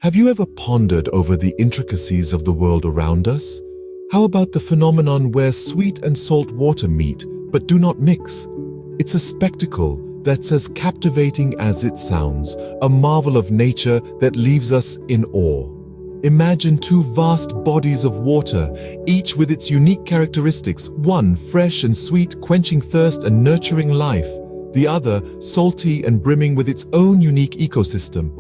Have you ever pondered over the intricacies of the world around us? How about the phenomenon where sweet and salt water meet but do not mix? It's a spectacle that's as captivating as it sounds, a marvel of nature that leaves us in awe. Imagine two vast bodies of water, each with its unique characteristics, one fresh and sweet, quenching thirst and nurturing life, the other salty and brimming with its own unique ecosystem.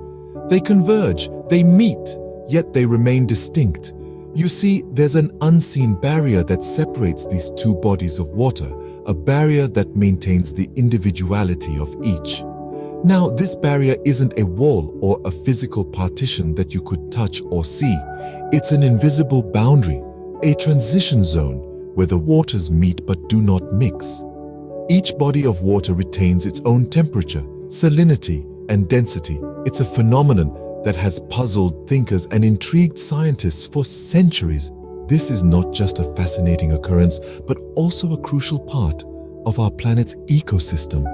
They converge, they meet, yet they remain distinct. You see, there's an unseen barrier that separates these two bodies of water, a barrier that maintains the individuality of each. Now, this barrier isn't a wall or a physical partition that you could touch or see. It's an invisible boundary, a transition zone where the waters meet but do not mix. Each body of water retains its own temperature, salinity, and density. It's a phenomenon that has puzzled thinkers and intrigued scientists for centuries. This is not just a fascinating occurrence, but also a crucial part of our planet's ecosystem.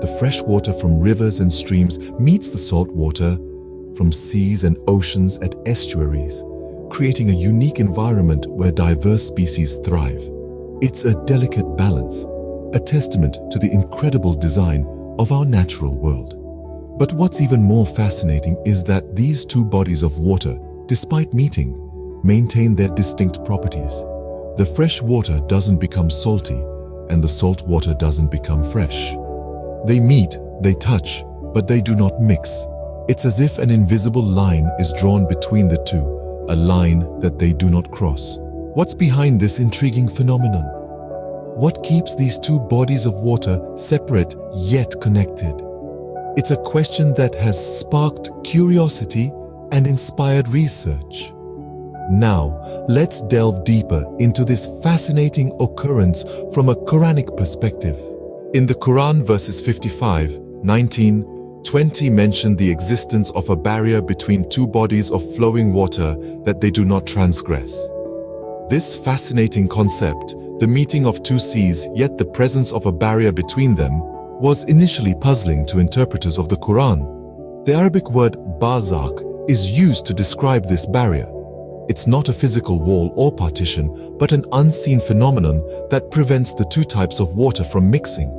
The fresh water from rivers and streams meets the salt water from seas and oceans at estuaries, creating a unique environment where diverse species thrive. It's a delicate balance, a testament to the incredible design of our natural world. But what's even more fascinating is that these two bodies of water, despite meeting, maintain their distinct properties. The fresh water doesn't become salty, and the salt water doesn't become fresh. They meet, they touch, but they do not mix. It's as if an invisible line is drawn between the two, a line that they do not cross. What's behind this intriguing phenomenon? What keeps these two bodies of water separate yet connected? It's a question that has sparked curiosity and inspired research. Now, let's delve deeper into this fascinating occurrence from a Quranic perspective. In the Qur'an, verses 55, 19, 20 mention the existence of a barrier between two bodies of flowing water that they do not transgress. This fascinating concept, the meeting of two seas yet the presence of a barrier between them, was initially puzzling to interpreters of the Qur'an. The Arabic word Barzakh is used to describe this barrier. It's not a physical wall or partition, but an unseen phenomenon that prevents the two types of water from mixing.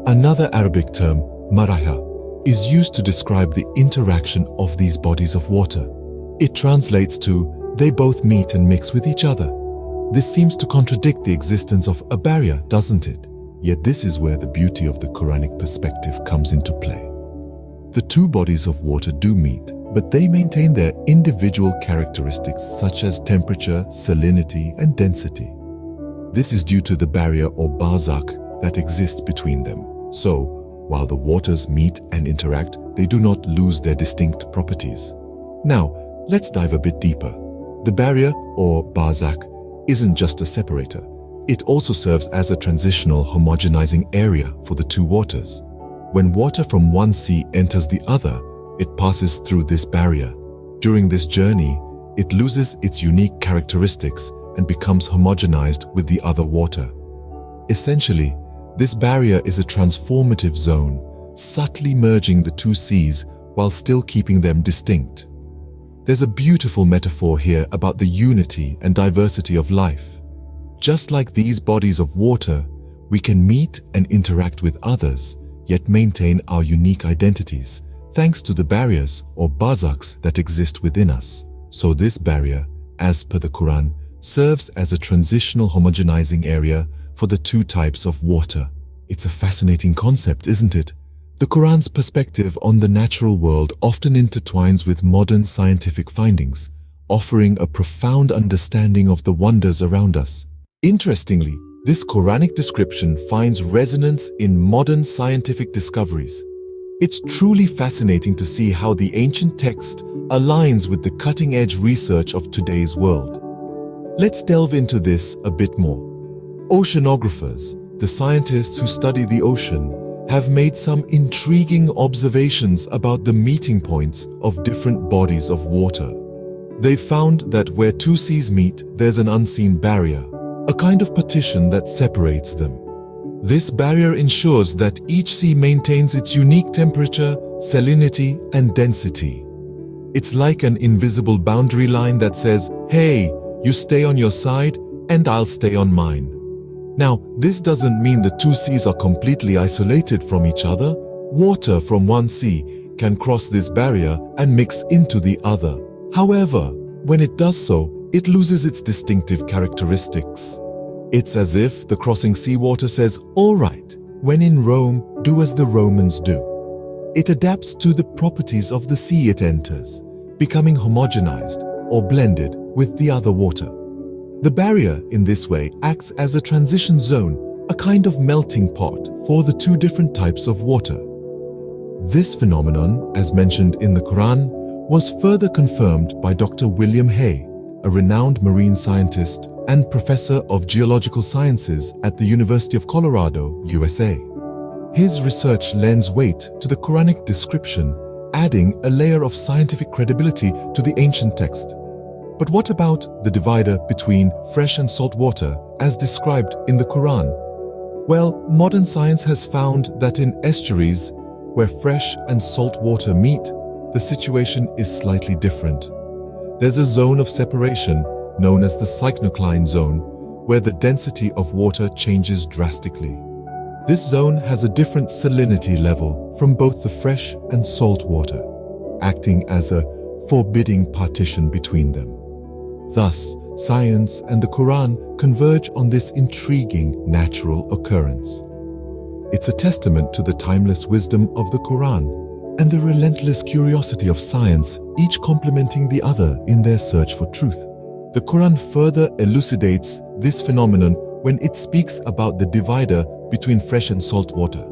Another Arabic term, Maraja, is used to describe the interaction of these bodies of water. It translates to, they both meet and mix with each other. This seems to contradict the existence of a barrier, doesn't it? Yet this is where the beauty of the Quranic perspective comes into play. The two bodies of water do meet, but they maintain their individual characteristics such as temperature, salinity, and density. This is due to the barrier or Barzakh that exists between them. So, while the waters meet and interact, they do not lose their distinct properties. Now, let's dive a bit deeper. The barrier or Barzakh isn't just a separator. It also serves as a transitional homogenizing area for the two waters. When water from one sea enters the other, it passes through this barrier. During this journey, it loses its unique characteristics and becomes homogenized with the other water. Essentially, this barrier is a transformative zone, subtly merging the two seas while still keeping them distinct. There's a beautiful metaphor here about the unity and diversity of life. Just like these bodies of water, we can meet and interact with others, yet maintain our unique identities, thanks to the barriers or barzakhs that exist within us. So this barrier, as per the Quran, serves as a transitional homogenizing area for the two types of water. It's a fascinating concept, isn't it? The Quran's perspective on the natural world often intertwines with modern scientific findings, offering a profound understanding of the wonders around us. Interestingly, this Quranic description finds resonance in modern scientific discoveries. It's truly fascinating to see how the ancient text aligns with the cutting-edge research of today's world. Let's delve into this a bit more. Oceanographers, the scientists who study the ocean, have made some intriguing observations about the meeting points of different bodies of water. They've found that where two seas meet, there's an unseen barrier, a kind of partition that separates them. This barrier ensures that each sea maintains its unique temperature, salinity, and density. It's like an invisible boundary line that says, hey, you stay on your side and I'll stay on mine. Now, this doesn't mean the two seas are completely isolated from each other. Water from one sea can cross this barrier and mix into the other. However, when it does so, it loses its distinctive characteristics. It's as if the crossing seawater says, all right, when in Rome, do as the Romans do. It adapts to the properties of the sea it enters, becoming homogenized or blended with the other water. The barrier, in this way, acts as a transition zone, a kind of melting pot for the two different types of water. This phenomenon, as mentioned in the Quran, was further confirmed by Dr. William Hay, a renowned marine scientist and professor of geological sciences at the University of Colorado, USA. His research lends weight to the Quranic description, adding a layer of scientific credibility to the ancient text. But what about the divider between fresh and salt water, as described in the Quran? Well, modern science has found that in estuaries, where fresh and salt water meet, the situation is slightly different. There's a zone of separation known as the cyclocline zone, where the density of water changes drastically. This zone has a different salinity level from both the fresh and salt water, acting as a forbidding partition between them. Thus, science and the Quran converge on this intriguing natural occurrence. It's a testament to the timeless wisdom of the Quran and the relentless curiosity of science, each complementing the other in their search for truth. The Quran further elucidates this phenomenon when it speaks about the divider between fresh and salt water.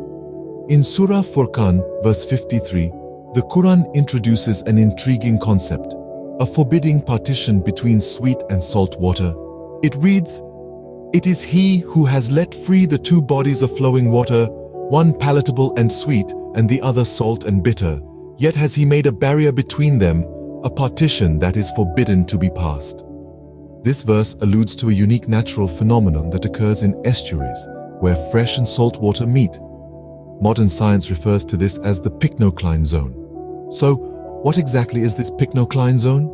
In Surah Furqan, verse 53, the Quran introduces an intriguing concept, a forbidding partition between sweet and salt water. It reads, "It is He who has let free the two bodies of flowing water, one palatable and sweet, and the other salt and bitter. Yet has He made a barrier between them, a partition that is forbidden to be passed." This verse alludes to a unique natural phenomenon that occurs in estuaries, where fresh and salt water meet. Modern science refers to this as the pycnocline zone. So, what exactly is this pycnocline zone?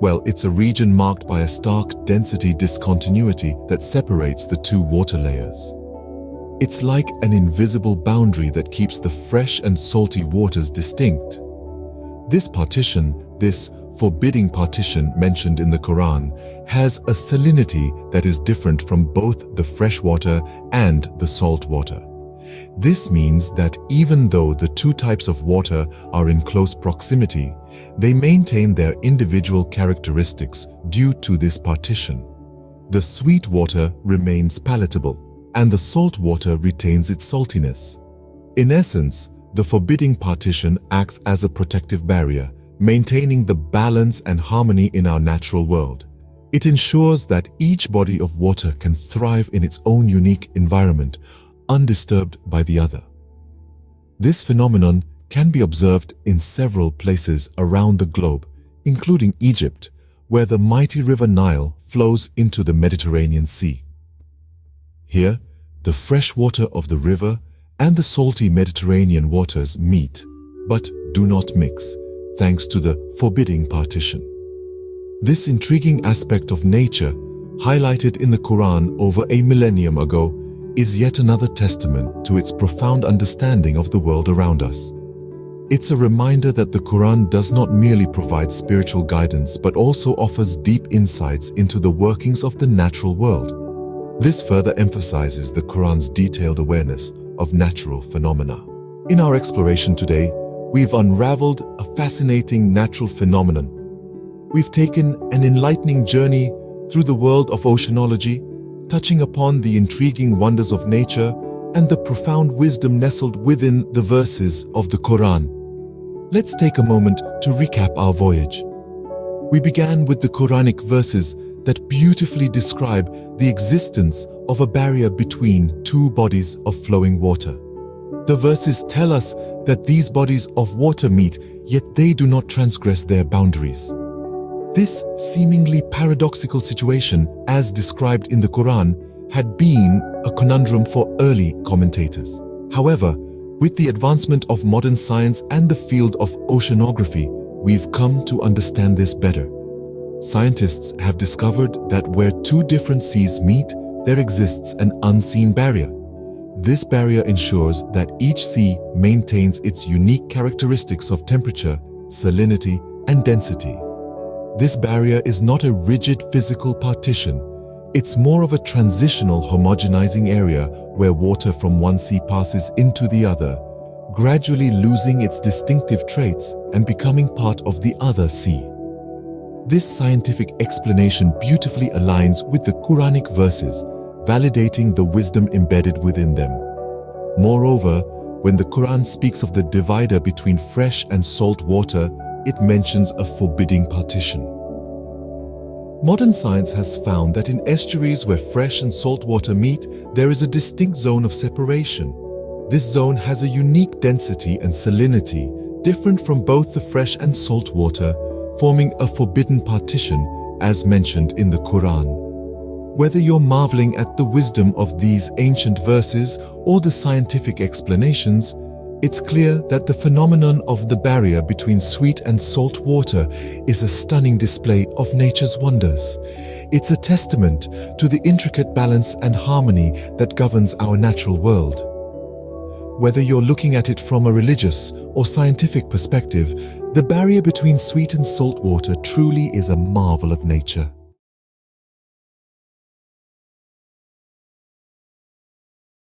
Well, it's a region marked by a stark density discontinuity that separates the two water layers. It's like an invisible boundary that keeps the fresh and salty waters distinct. This partition, this forbidding partition mentioned in the Quran, has a salinity that is different from both the fresh water and the salt water. This means that even though the two types of water are in close proximity, they maintain their individual characteristics due to this partition. The sweet water remains palatable, and the salt water retains its saltiness. In essence, the forbidding partition acts as a protective barrier, maintaining the balance and harmony in our natural world. It ensures that each body of water can thrive in its own unique environment, undisturbed by the other. This phenomenon can be observed in several places around the globe, including Egypt, where the mighty river Nile flows into the Mediterranean Sea. Here, the fresh water of the river and the salty Mediterranean waters meet, but do not mix, thanks to the forbidding partition. This intriguing aspect of nature, highlighted in the Quran over a millennium ago, is yet another testament to its profound understanding of the world around us. It's a reminder that the Quran does not merely provide spiritual guidance but also offers deep insights into the workings of the natural world. This further emphasizes the Quran's detailed awareness of natural phenomena. In our exploration today, we've unraveled a fascinating natural phenomenon. We've taken an enlightening journey through the world of oceanology, touching upon the intriguing wonders of nature and the profound wisdom nestled within the verses of the Quran. Let's take a moment to recap our voyage. We began with the Quranic verses that beautifully describe the existence of a barrier between two bodies of flowing water. The verses tell us that these bodies of water meet, yet they do not transgress their boundaries. This seemingly paradoxical situation, as described in the Quran, had been a conundrum for early commentators. However, with the advancement of modern science and the field of oceanography, we've come to understand this better. Scientists have discovered that where two different seas meet, there exists an unseen barrier. This barrier ensures that each sea maintains its unique characteristics of temperature, salinity, and density. This barrier is not a rigid physical partition. It's more of a transitional homogenizing area where water from one sea passes into the other, gradually losing its distinctive traits and becoming part of the other sea. This scientific explanation beautifully aligns with the Quranic verses, validating the wisdom embedded within them. Moreover, when the Quran speaks of the divider between fresh and salt water, it mentions a forbidding partition. Modern science has found that in estuaries where fresh and salt water meet, there is a distinct zone of separation. This zone has a unique density and salinity, different from both the fresh and salt water, forming a forbidden partition, as mentioned in the Quran. Whether you're marveling at the wisdom of these ancient verses or the scientific explanations, it's clear that the phenomenon of the barrier between sweet and salt water is a stunning display of nature's wonders. It's a testament to the intricate balance and harmony that governs our natural world. Whether you're looking at it from a religious or scientific perspective, the barrier between sweet and salt water truly is a marvel of nature.